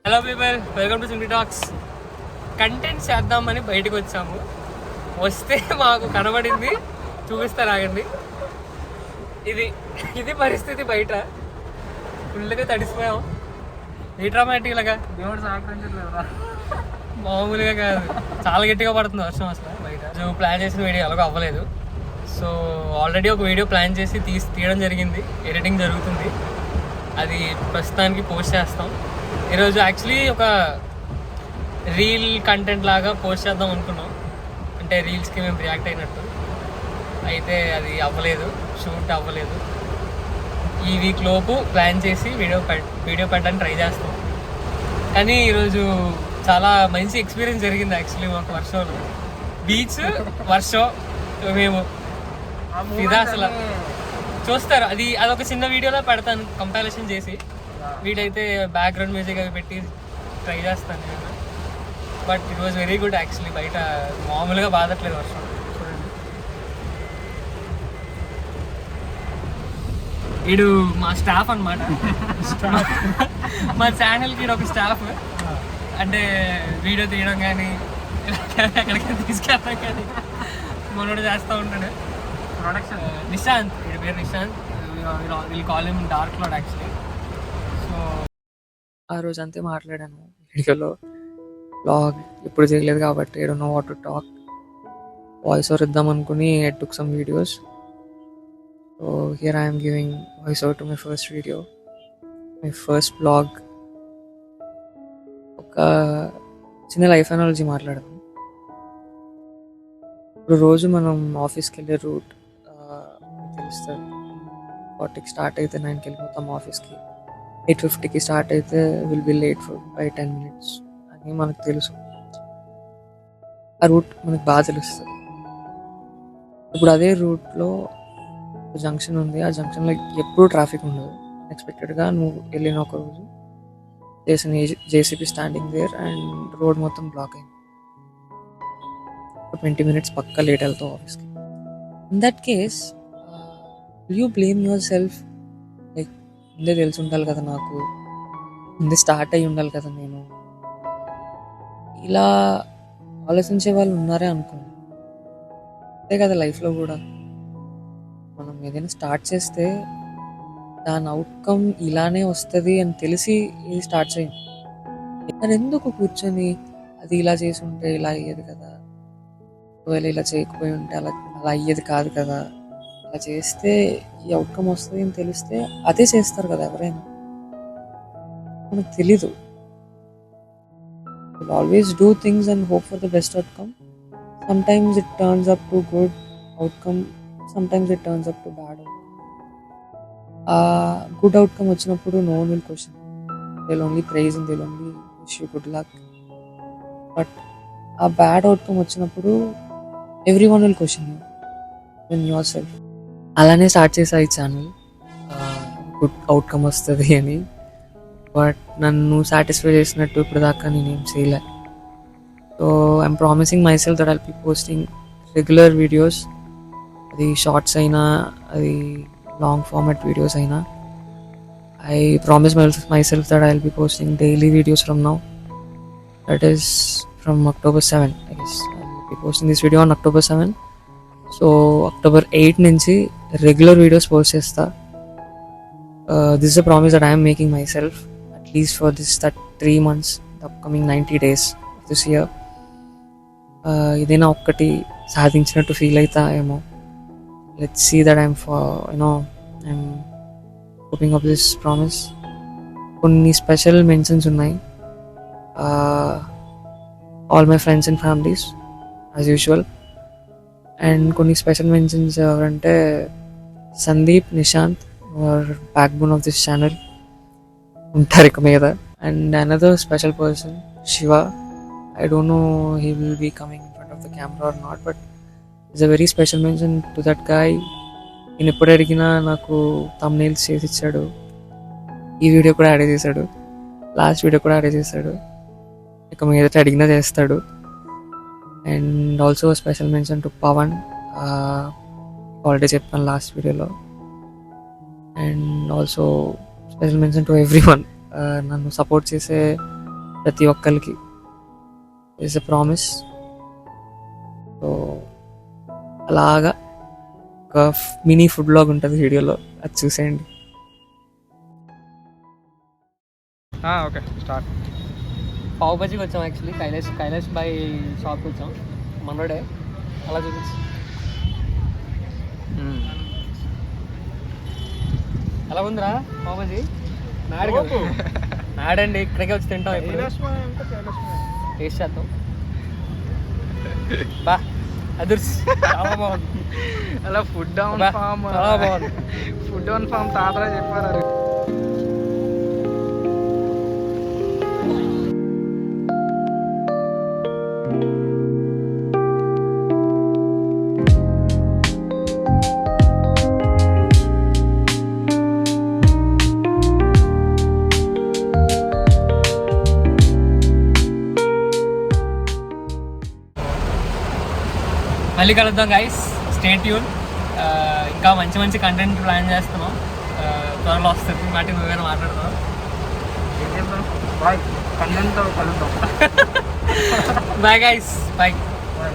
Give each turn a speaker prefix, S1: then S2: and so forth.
S1: Hello people, welcome to single talks. Content చేద్దామని బయటకు వచ్చాము. వస్తే మాకు కనబడింది, చూపిస్తారు ఆగండి. ఇది ఇది పరిస్థితి. బయట ఫుల్గా తడిసిపోయాం. లీట్రామాటిక్ లాగా
S2: దేవుడు సహకరించట్లేదురా,
S1: మామూలుగా కాదు, చాలా గట్టిగా పడుతుంది వర్షం అసలు బయట. సో ప్లాన్ చేసిన వీడియో ఎలాగో అవ్వలేదు. సో ఆల్రెడీ ఒక వీడియో ప్లాన్ చేసి తీయడం జరిగింది, ఎడిటింగ్ జరుగుతుంది. అది ప్రస్తుతానికి పోస్ట్ చేస్తాం. ఈరోజు యాక్చువల్లీ ఒక రీల్ కంటెంట్ లాగా పోస్ట్ చేద్దాం అనుకున్నాం, అంటే రీల్స్కి మేము రియాక్ట్ అయినట్టు. అయితే అది అవ్వలేదు, షూట్ అవ్వలేదు. ఈ వీక్ లోపు ప్లాన్ చేసి వీడియో పెట్టడానికి ట్రై చేస్తాం. కానీ ఈరోజు చాలా మంచి ఎక్స్పీరియన్స్ జరిగింది యాక్చువల్లీ మాకు. వర్షంలో బీచ్, వర్షం, మేము ఇదా అసలు చూస్తారు. అదొక చిన్న వీడియోలో పెడతాను కంపారిజన్ చేసి. వీడైతే బ్యాక్గ్రౌండ్ మ్యూజిక్ అవి పెట్టి ట్రై చేస్తాను నేను. But it was very good actually. బయట మామూలుగా బాధట్లేదు వర్షం. చూడండి, వీడు మా స్టాఫ్ అనమాట. మా ఛానల్కి ఒక స్టాఫ్, అంటే వీడియో తీయడం కానీ ఎక్కడికైనా తీసుకెళ్ళడం కానీ మనోడు చేస్తూ ఉంటాడు.
S2: ప్రొడక్షన్
S1: నిశాంత్, వీడి పేరు నిశాంత్. వీళ్ళు call him dark lord actually. So ఆ రోజు అంతే మాట్లాడాను వీడియోలో. బ్లాగ్ ఎప్పుడు చేయలేదు కాబట్టి I don't know what to talk. Voice over ఇద్దాం అనుకుని I took some videos. So here I'm giving voice over to my first video, my first blog. ఒక చిన్న లైఫ్ అనాలజీ మాట్లాడదాం. ఇప్పుడు రోజు మనం ఆఫీస్కి వెళ్ళే రూట్ తెలుస్తుంది. 40కి స్టార్ట్ అయితే 9కి వెళ్ళిపోతాం ఆఫీస్కి. 8:50కి స్టార్ట్ అయితే will be late by 10 minutes అని మనకు తెలుసు. ఆ రూట్ మనకు బాగా తెలుస్తుంది. ఇప్పుడు అదే రూట్లో ఒక జంక్షన్ ఉంది. ఆ జంక్షన్లో ఎప్పుడూ ట్రాఫిక్ ఉండదు. అన్ఎక్స్పెక్టెడ్గా నువ్వు వెళ్ళిన ఒక రోజు చేసిన JCB standing there and road మొత్తం బ్లాక్ అయింది. 20 minutes పక్కా లేట్ వెళ్తావు ఆఫీస్కి. In that case will you blame yourself? Like ముందే తెలిసి ఉండాలి కదా, నాకు ముందే స్టార్ట్ అయ్యి ఉండాలి కదా నేను. ఇలా ఆలోచించే వాళ్ళు ఉన్నారే అనుకోండి. అంతే కదా లైఫ్లో కూడా. మనం ఏదైనా స్టార్ట్ చేస్తే దాని అవుట్కమ్ ఇలానే వస్తుంది అని తెలిసి ఇది స్టార్ట్ చేయండి. మరి ఎందుకు కూర్చొని అది ఇలా చేసి ఉంటే ఇలా అయ్యేది కదా, ఒకవేళ ఇలా చేయకపోయి ఉంటే అలా అలా అయ్యేది కాదు కదా, ఇలా చేస్తే ఈ అవుట్కమ్ వస్తుంది అని తెలిస్తే అదే చేస్తారు కదా ఎవరైనా. మనకు తెలీదు. Will always do things and hope for the best outcome. Sometimes it turns up to good outcome, sometimes it turns up to bad outcome. ఆ గుడ్ అవుట్కమ్ వచ్చినప్పుడు no one will question, they will only praise and they will only wish you good luck. But ఆ bad outcome వచ్చినప్పుడు everyone will question you in yourself. అలానే start చేసా ఈ channel, good outcome వస్తుంది అని. But నన్ను satisfy చేసినట్టు ఇప్పుడు దాకా నేనేం చేయలే. So I'm promising my self that I'll be posting regular videos. అది షార్ట్స్ అయినా, అది లాంగ్ ఫార్మాట్ వీడియోస్ అయినా. I promise my self that I'll be posting daily videos from now. That is from October 7. I guess I'll be posting this video on October 7. So October 8 నుంచి regular videos post చేస్తా. This is a promise that I'm making myself, at least for this 3 months, the upcoming 90 days this year. ఏదైనా ఒక్కటి సాధించినట్టు feel అవుతా ఏమో. Let's see that I'm I'm hoping of this promise. కొన్ని special mentions ఉన్నాయి. All my friends and families as usual. And కొన్ని special mentions ఎవరంటే Sandeep, Nishant, backbone of this channel ఉంటారు ఇక మీద. And another special person, Shiva. I don't know he will be coming in front of the camera or not, but it's a very special mention to that guy. నేను ఎప్పుడు అడిగినా నాకు thumbnails చేసి ఇచ్చాడు. ఈ వీడియో కూడా యాడ్ చేశాడు, లాస్ట్ వీడియో కూడా యాడ్ చేశాడు. ఇక మీదట అడిగినా చేస్తాడు. And also special mention to Pavan, already చెప్పాను లాస్ట్ వీడియోలో. And also special mention to every one, నన్ను సపోర్ట్ చేసే ప్రతి ఒక్కరికి ఇస్ ఎ ప్రామిస్. సో అలాగా ఒక మినీ ఫుడ్ బ్లాగ్ ఉంటుంది వీడియోలో, అది చూసేయండి.
S2: Okay start.
S1: పావు బజ్జీకి వచ్చాం యాక్చువల్లీ, కైలాష్ బాయ్ షాప్కి వచ్చాం, మనోడే. అలా చూపించు. ఎలా ఉందిరా పావు బజ్జీ? నాడండి, ఇక్కడికే వచ్చి తింటాం. ఇప్పుడు టేస్ట్ చేద్దాం. బా అదుర్స్, చాలా బాగుంది.
S2: అలా ఫుడ్ ఆన్ ఫామ్,
S1: చాలా బాగుంది.
S2: ఫుడ్ ఆన్ ఫామ్ తాతరా చెప్పారు.
S1: మళ్ళీ కలుద్దాం గైస్, స్టే ట్యూన్. ఇంకా మంచి మంచి కంటెంట్ ప్లాన్ చేస్తున్నాం, త్వరలో వస్తుంది. మాటి నువ్వేనా మాట్లాడుతున్నాం.
S2: బాయ్, కంటెంట్తో కలుద్దాం.
S1: Bye guys, bye.
S2: బాయ్.